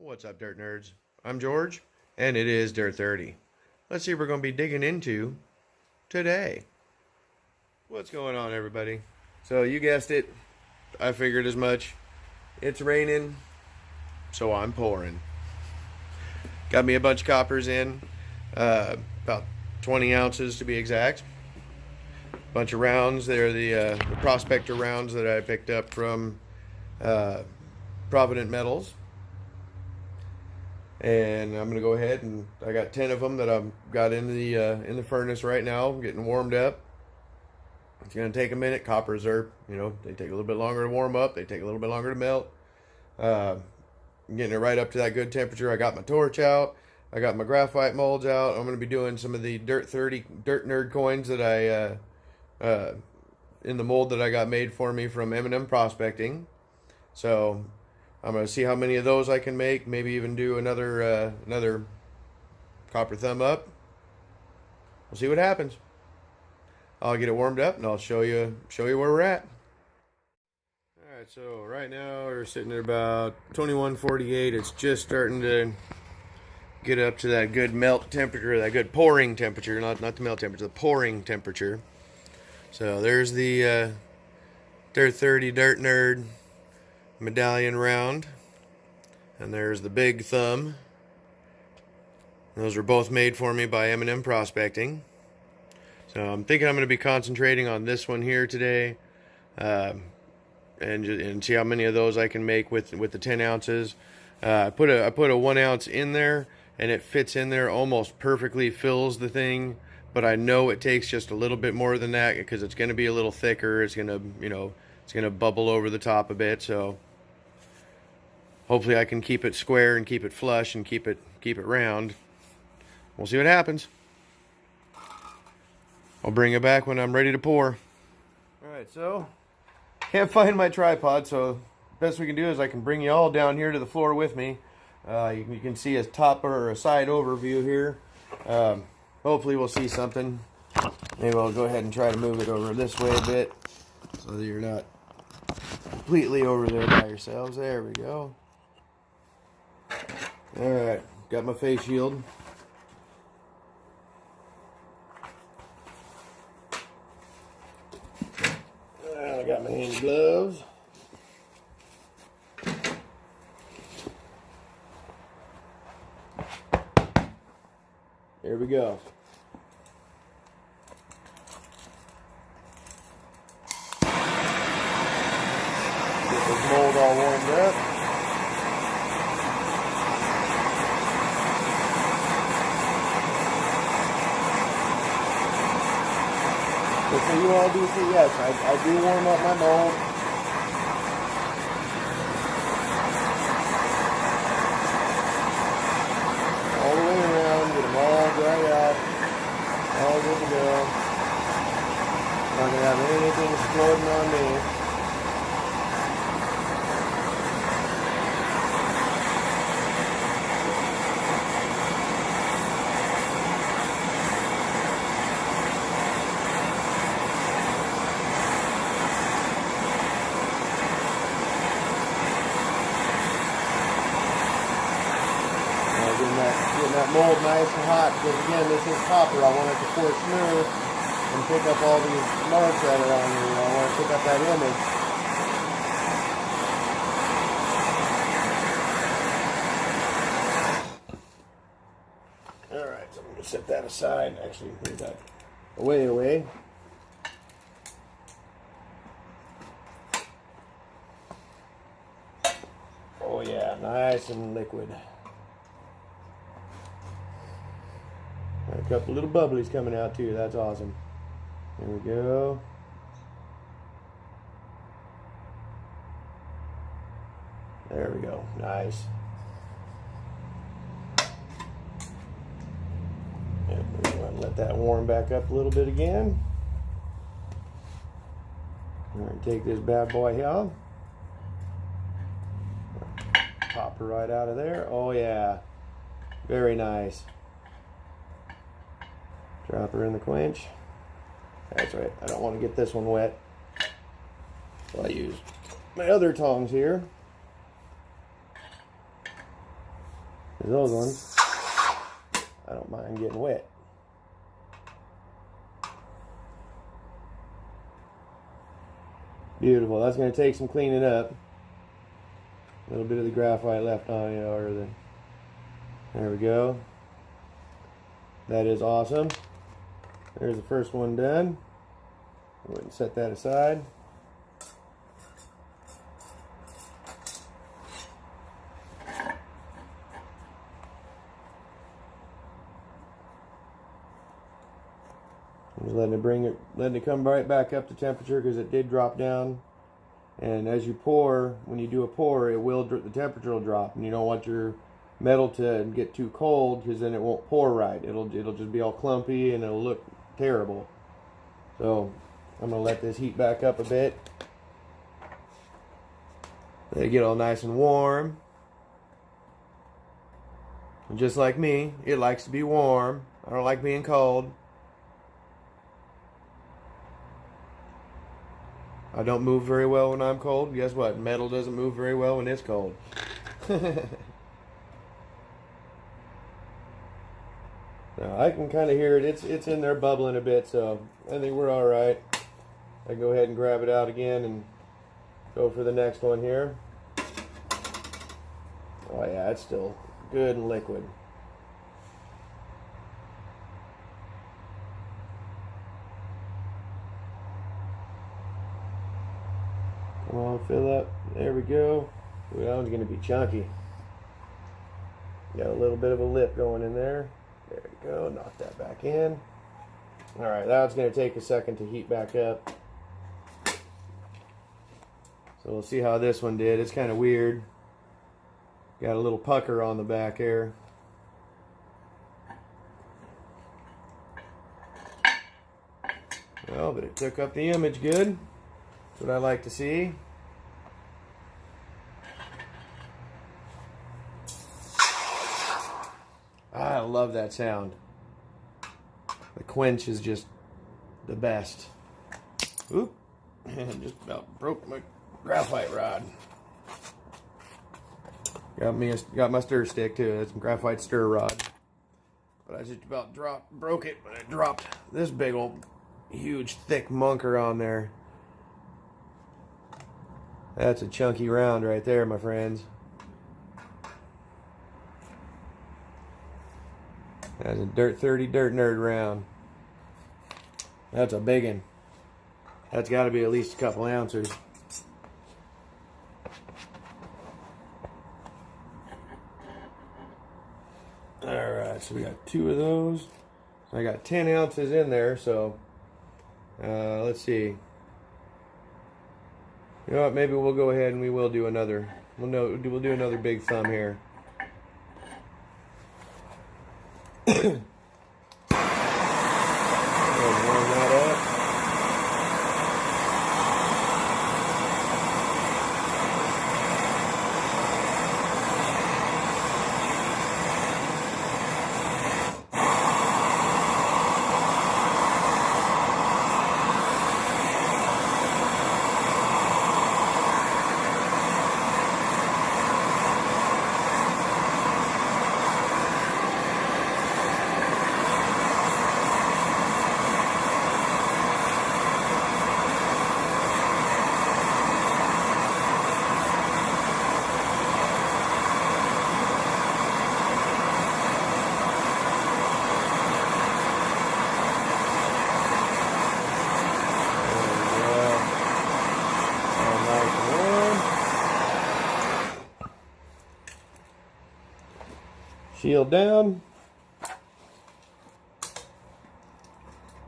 What's up, Dirt Nerds? I'm George, and it is Dirt 30. Let's see what we're going to be digging into today. What's going on, everybody? So, you guessed it. I figured as much. It's raining, so I'm pouring. Got me a bunch of coppers in, about 20 ounces to be exact. Bunch of rounds. They're the Prospector rounds that I picked up from Provident Metals. And I'm gonna go ahead and I got 10 of them that I've got in the furnace right now, getting warmed up. It's gonna take a minute. Coppers are, they take a little bit longer to warm up. They take a little bit longer to melt. I'm getting it right up to that good temperature. I got my torch out. I got my graphite molds out. I'm gonna be doing some of the Dirt 30 Dirt Nerd coins that I in the mold that I got made for me from M&M Prospecting. So I'm going to see how many of those I can make. Maybe even do another copper thumb up. We'll see what happens. I'll get it warmed up and I'll show you where we're at. All right, so right now we're sitting at about 2148. It's just starting to get up to that good melt temperature, that good pouring temperature, not the melt temperature, the pouring temperature. So there's the Dirt 30 Dirt Nerd medallion round, and there's the big thumb. Those were both made for me by M&M Prospecting. So I'm thinking I'm going to be concentrating on this one here today, and see how many of those I can make with the 10 ounces. I put a 1 ounce in there, and it fits in there almost perfectly, fills the thing. But I know it takes just a little bit more than that because it's going to be a little thicker. It's going to, it's going to bubble over the top a bit. So hopefully I can keep it square and keep it flush and keep it round. We'll see what happens. I'll bring it back when I'm ready to pour. All right, so can't find my tripod, so best we can do is I can bring you all down here to the floor with me. You can see a top or a side overview here. Hopefully we'll see something. Maybe I'll go ahead and try to move it over this way a bit so that you're not completely over there by yourselves. There we go. Alright, got my face shield. I got my hand gloves. There we go. Get this mold all warmed up. So you all do see, yes, I do warm up my mold. All the way around, get them all dried out, all good to go. Not going to have anything exploding on me. Getting that mold nice and hot, because again, this is copper. I want it to pour smooth and pick up all these marks that are on here. I want to pick up that image. Alright, so I'm going to set that aside. Actually, move that away. Oh yeah, nice and liquid. A couple little bubblies coming out too. That's awesome. There we go. There we go. Nice. And we're going to let that warm back up a little bit again. All right, take this bad boy out. Pop her right out of there. Oh yeah. Very nice. Drop her in the quench. That's right, I don't want to get this one wet. So I use my other tongs here. Those ones, I don't mind getting wet. Beautiful. That's going to take some cleaning up. A little bit of the graphite left on, you know, or the. There we go. That is awesome. There's the first one done. Go ahead and set that aside. Just letting it come right back up to temperature because it did drop down. And as you pour, when you do a pour, the temperature will drop, and you don't want your metal to get too cold because then it won't pour right. It'll just be all clumpy and it'll look terrible. So I'm gonna let this heat back up a bit. Let it get all nice and warm. And just like me, it likes to be warm. I don't like being cold. I don't move very well when I'm cold. Guess what? Metal doesn't move very well when it's cold. Now, I can kind of hear it. It's in there bubbling a bit, so I think we're all right. I can go ahead and grab it out again and go for the next one here. Oh yeah, it's still good and liquid. Come on, fill up. There we go. Ooh, that one's going to be chunky. Got a little bit of a lip going in there. There we go. Knock that back in. All right, that's going to take a second to heat back up. So we'll see how this one did. It's kind of weird. Got a little pucker on the back here. Well, but it took up the image good. That's what I like to see. I love that sound. The quench is just the best. Oop. And just about broke my graphite rod. Got my stir stick too. That's some graphite stir rod. But I just about broke it when I dropped this big old huge thick munker on there. That's a chunky round right there, my friends. That's a 30 dirt nerd round. That's a big one. That's got to be at least a couple ounces. Alright, so we got 2 of those. So I got 10 ounces in there, so let's see. You know what, maybe we'll go ahead and we will do another. We'll do another big thumb here. Warm that up. Shield down.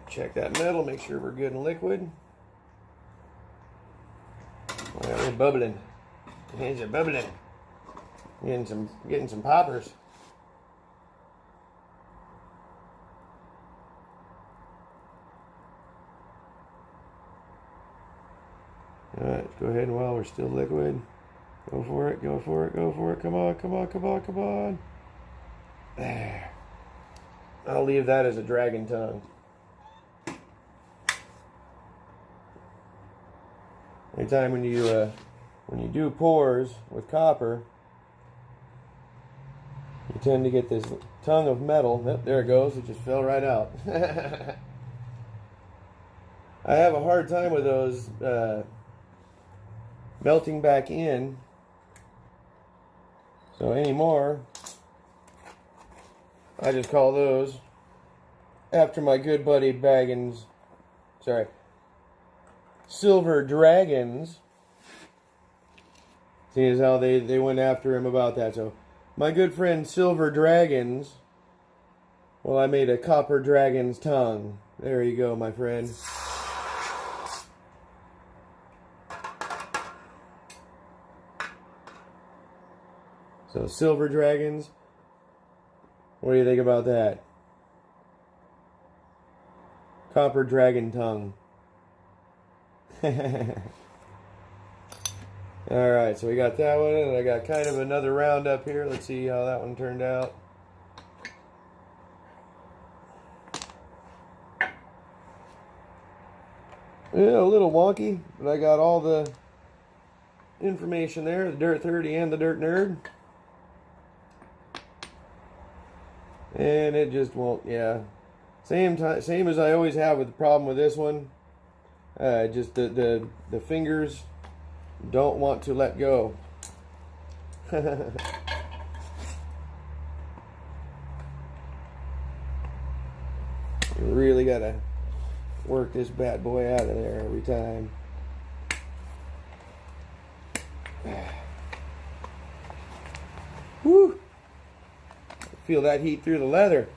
Check that metal, make sure we're good and liquid. Well, we're bubbling. Hands are bubbling. Getting some poppers. Alright, let's go ahead and while we're still liquid, go for it, go for it, go for it. Come on, come on, come on, come on. There. I'll leave that as a dragon tongue. Anytime when you do pours with copper, You tend to get this tongue of metal. Oh, there it goes. It just fell right out. I have a hard time with those melting back in. So anymore, I just call those after my good buddy Silver Dragons. Seeing as how they went after him about that. So my good friend Silver Dragons, well, I made a copper dragon's tongue. There you go, my friend. So Silver Dragons, what do you think about that? Copper dragon tongue. Alright, so we got that one, and I got kind of another round up here. Let's see how that one turned out. Yeah, a little wonky, but I got all the information there, the Dirt 30 and the Dirt Nerd. And it just won't, yeah. Same as I always have with the problem with this one. Just the fingers don't want to let go. You really gotta work this bad boy out of there every time. Woo! Feel that heat through the leather.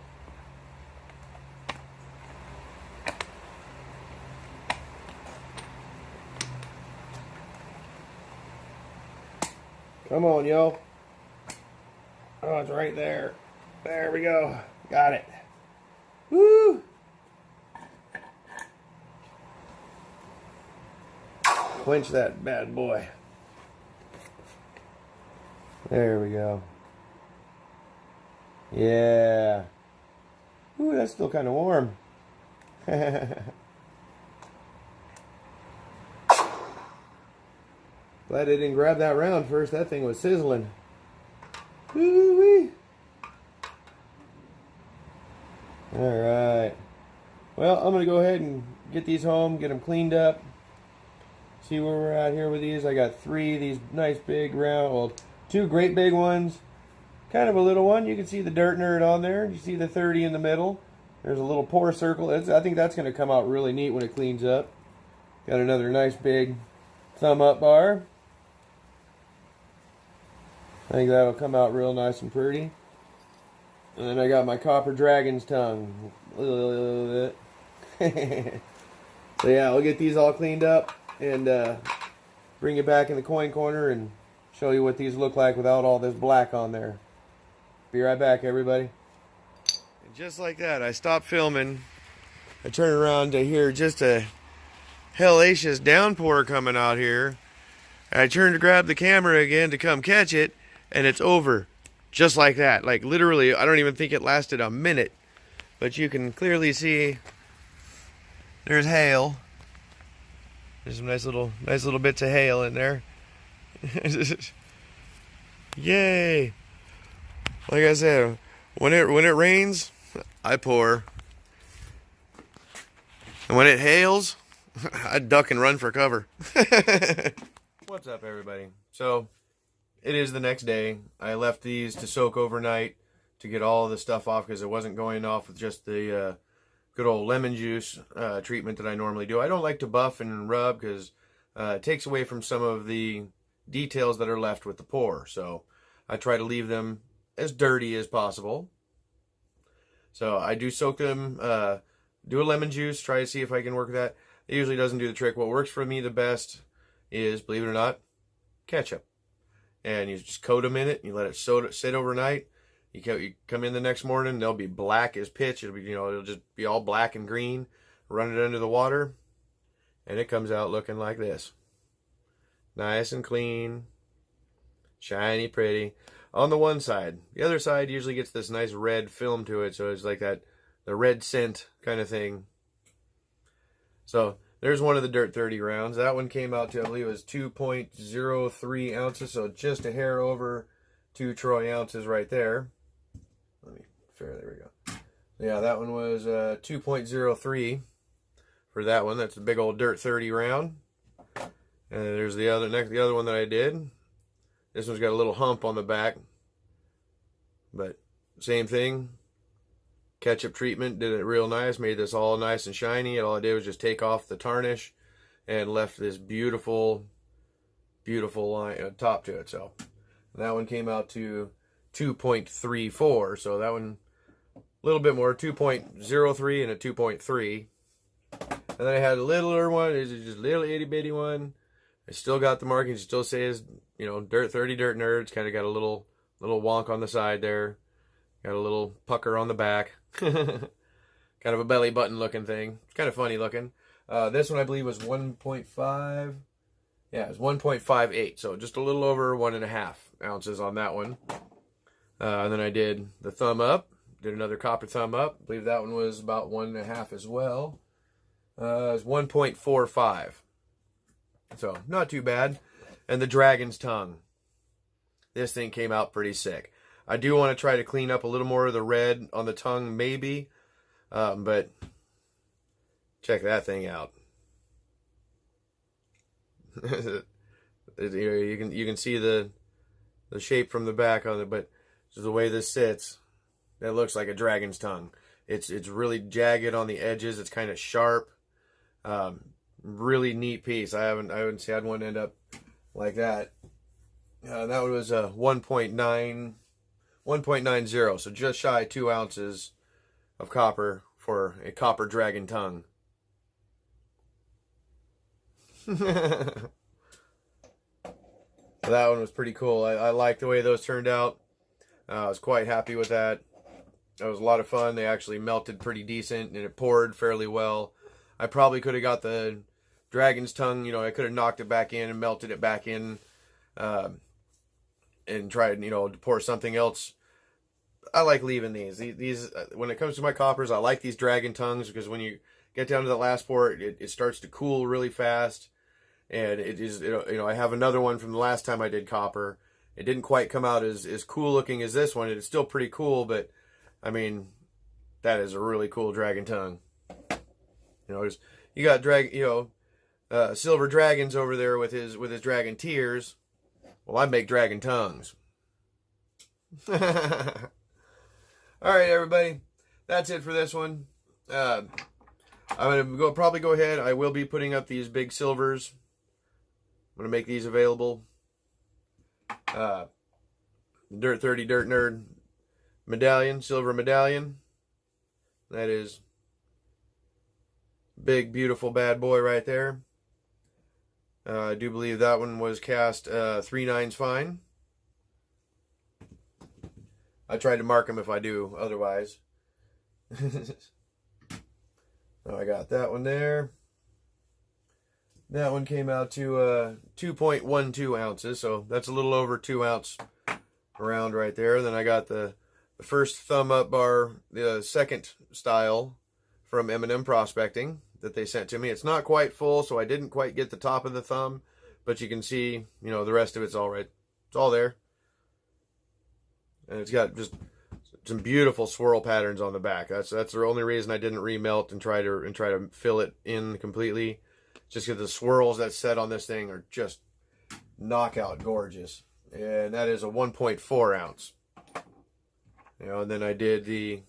Come on, yo. Oh, it's right there. There we go. Got it. Woo! Quench that bad boy. There we go. Yeah. Ooh, that's still kind of warm. Glad I didn't grab that round first. That thing was sizzling. Woo-wee. Alright. Well, I'm going to go ahead and get these home, get them cleaned up. See where we're at here with these. I got 3 of these nice big round, well, 2 great big ones. Kind of a little one. You can see the Dirt Nerd on there. You see the 30 in the middle. There's a little pour circle. I think that's going to come out really neat when it cleans up. Got another nice big thumb up bar. I think that'll come out real nice and pretty. And then I got my copper dragon's tongue. So yeah, I'll get these all cleaned up and bring it back in the coin corner and show you what these look like without all this black on there. Be right back, everybody. And just like that, I stopped filming. I turn around to hear just a hellacious downpour coming out here. I turned to grab the camera again to come catch it, and it's over. Just like that. Like literally, I don't even think it lasted a minute. But you can clearly see there's hail. There's some nice little bits of hail in there. Yay! Like I said, when it rains, I pour. And when it hails, I duck and run for cover. What's up, everybody? So, it is the next day. I left these to soak overnight to get all of the stuff off because it wasn't going off with just the good old lemon juice treatment that I normally do. I don't like to buff and rub because it takes away from some of the details that are left with the pour. So I try to leave them as dirty as possible. So I do soak them, do a lemon juice, try to see if I can work with that. It usually doesn't do the trick. What works for me the best is, believe it or not, ketchup. And you just coat them in it, and you let it sit overnight. You come in the next morning, they'll be black as pitch. It'll be, it'll just be all black and green. Run it under the water, and it comes out looking like this. Nice and clean, shiny, pretty. On the one side. The other side usually gets this nice red film to it, so it's like the red scent kind of thing. So there's one of the Dirt 30 rounds. That one came out to, I believe it was 2.03 ounces, so just a hair over 2 troy ounces right there. There we go. Yeah, that one was 2.03 for that one. That's a big old Dirt 30 round. And there's the other one that I did. This one's got a little hump on the back, but same thing. Ketchup treatment did it real nice, made this all nice and shiny. And all I did was just take off the tarnish and left this beautiful, beautiful line top to it. So that one came out to 2.34. So that one a little bit more, 2.03 and a 2.3. And then I had a littler one. It's just a little itty bitty one. It still got the markings. It still says, you know, Dirt 30 Dirt Nerds. Kind of got a little wonk on the side there. Got a little pucker on the back. Kind of a belly button looking thing. It's kind of funny looking. This one I believe was 1.5. Yeah, it was 1.58. So just a little over 1.5 ounces on that one. And then I did the thumb up. Did another copper thumb up. I believe that one was about 1.5 as well. It was 1.45. So not too bad. And the dragon's tongue. This thing came out pretty sick. I do want to try to clean up a little more of the red on the tongue, maybe. But check that thing out. You can see the shape from the back on it, but just the way this sits, that looks like a dragon's tongue. It's really jagged on the edges. It's kind of sharp. Really neat piece. I haven't had one end up like that. That one was 1.90, so just shy 2 ounces of copper for a copper dragon tongue. So that one was pretty cool. I like the way those turned out. I was quite happy with that. It was a lot of fun. They actually melted pretty decent, and it poured fairly well. I probably could have got the dragon's tongue, you know, I could have knocked it back in and melted it back in, and tried, you know, to pour something else. I like leaving these when it comes to my coppers, I like these dragon tongues, because when you get down to the last pour, it starts to cool really fast. And it is, you know, I have another one from the last time I did copper. It didn't quite come out as cool looking as this one. It's still pretty cool, but I mean, that is a really cool dragon tongue. You know, you got Silver Dragons over there with his dragon tears. Well, I make dragon tongues. All right, everybody, that's it for this one. I'm gonna probably go ahead. I will be putting up these big silvers. I'm gonna make these available. Dirt 30 Dirt Nerd medallion, silver medallion. That is big, beautiful bad boy right there. I do believe that one was cast 3/9 fine. I tried to mark them if I do otherwise. Oh, I got that one there. That one came out to 2.12 ounces, so that's a little over 2 ounce round right there. Then I got the first thumb up bar, the second style from M&M Prospecting that they sent to me. It's not quite full, so I didn't quite get the top of the thumb, but you can see, you know, the rest of it's all right. It's all there. And it's got just some beautiful swirl patterns on the back. That's the only reason I didn't remelt and try to fill it in completely. Just because the swirls that set on this thing are just knockout gorgeous. And that is a 1.4 ounce. You know, and then I did the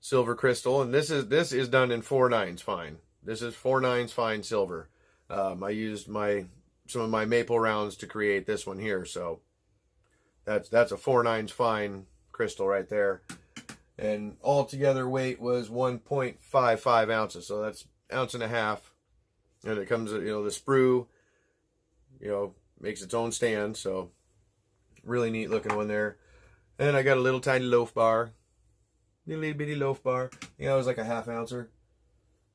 silver crystal, and this is done in 4/9 fine. This is 4/9 fine silver. I used some of my maple rounds to create this one here, so that's a 4/9 fine crystal right there. And altogether weight was 1.55 ounces, so that's 1.5 ounces. And it comes, you know, the sprue, you know, makes its own stand, so really neat looking one there. And I got a little tiny loaf bar, little bitty loaf bar. You know, it was like a 1/2 ouncer.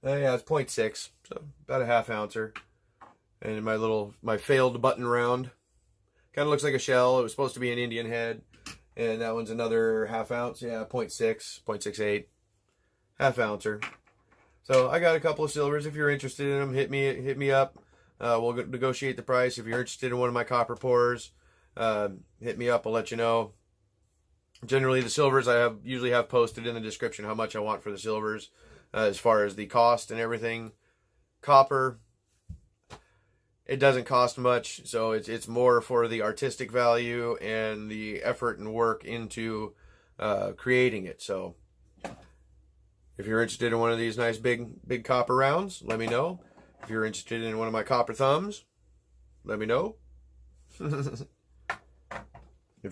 Yeah, it's 0.6, so about a 1/2 ouncer. And my failed button round, kind of looks like a shell. It was supposed to be an Indian head, and that one's another 1/2 ounce. Yeah, 0.6, 0.68, 1/2 ouncer. So I got a couple of silvers. If you're interested in them, hit me up. We'll negotiate the price. If you're interested in one of my copper pours, hit me up. I'll let you know. Generally, the silvers I usually have posted in the description how much I want for the silvers, as far as the cost and everything. Copper, it doesn't cost much, so it's more for the artistic value and the effort and work into creating it. So if you're interested in one of these nice big copper rounds, let me know. If you're interested in one of my copper thumbs, let me know. If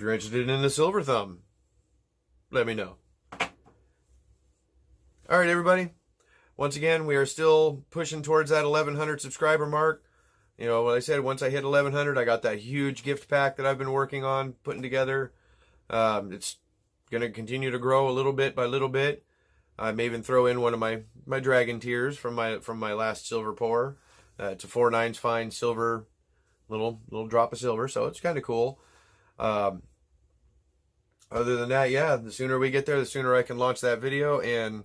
you're interested in the silver thumb, let me know. All right, everybody. Once again, we are still pushing towards that 1,100 subscriber mark. You know, what I said, once I hit 1,100, I got that huge gift pack that I've been working on, putting together. It's going to continue to grow a little bit by little bit. I may even throw in one of my dragon tears from my last silver pour. It's a 4 9s fine silver, little drop of silver, so it's kind of cool. Other than that, yeah, the sooner we get there, the sooner I can launch that video and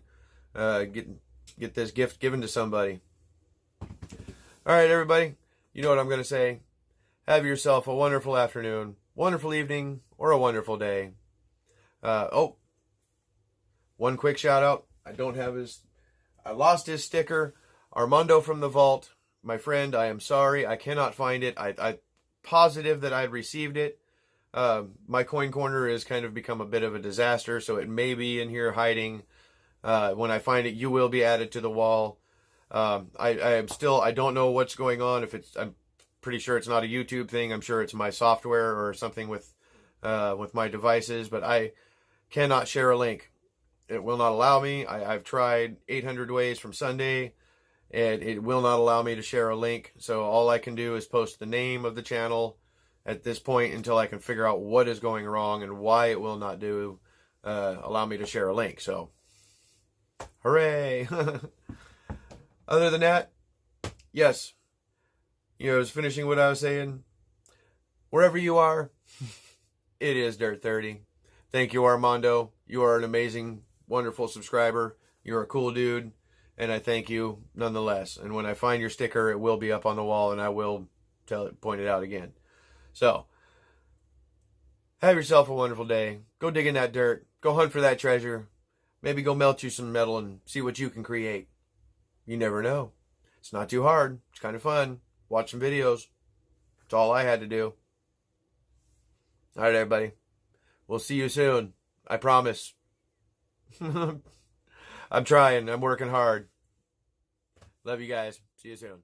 get this gift given to somebody. All right, everybody, you know what I'm going to say. Have yourself a wonderful afternoon, wonderful evening, or a wonderful day. One quick shout out. I lost his sticker. Armando from the vault. My friend, I am sorry. I cannot find it. I'm positive that I'd received it. My coin corner has kind of become a bit of a disaster, so it may be in here hiding. When I find it, you will be added to the wall. I don't know what's going on. I'm pretty sure it's not a YouTube thing. I'm sure it's my software or something with my devices, but I cannot share a link. It will not allow me. I've tried 800 ways from Sunday, and it will not allow me to share a link. So all I can do is post the name of the channel at this point until I can figure out what is going wrong and why it will not allow me to share a link. So, hooray! Other than that, yes, I was finishing what I was saying. Wherever you are, it is Dirt 30. Thank you, Armando. You are an amazing, wonderful subscriber. You're a cool dude, and I thank you nonetheless. And when I find your sticker, it will be up on the wall, and I will point it out again. So, have yourself a wonderful day. Go dig in that dirt. Go hunt for that treasure. Maybe go melt you some metal and see what you can create. You never know. It's not too hard. It's kind of fun. Watch some videos. That's all I had to do. All right, everybody. We'll see you soon. I promise. I'm trying. I'm working hard. Love you guys. See you soon.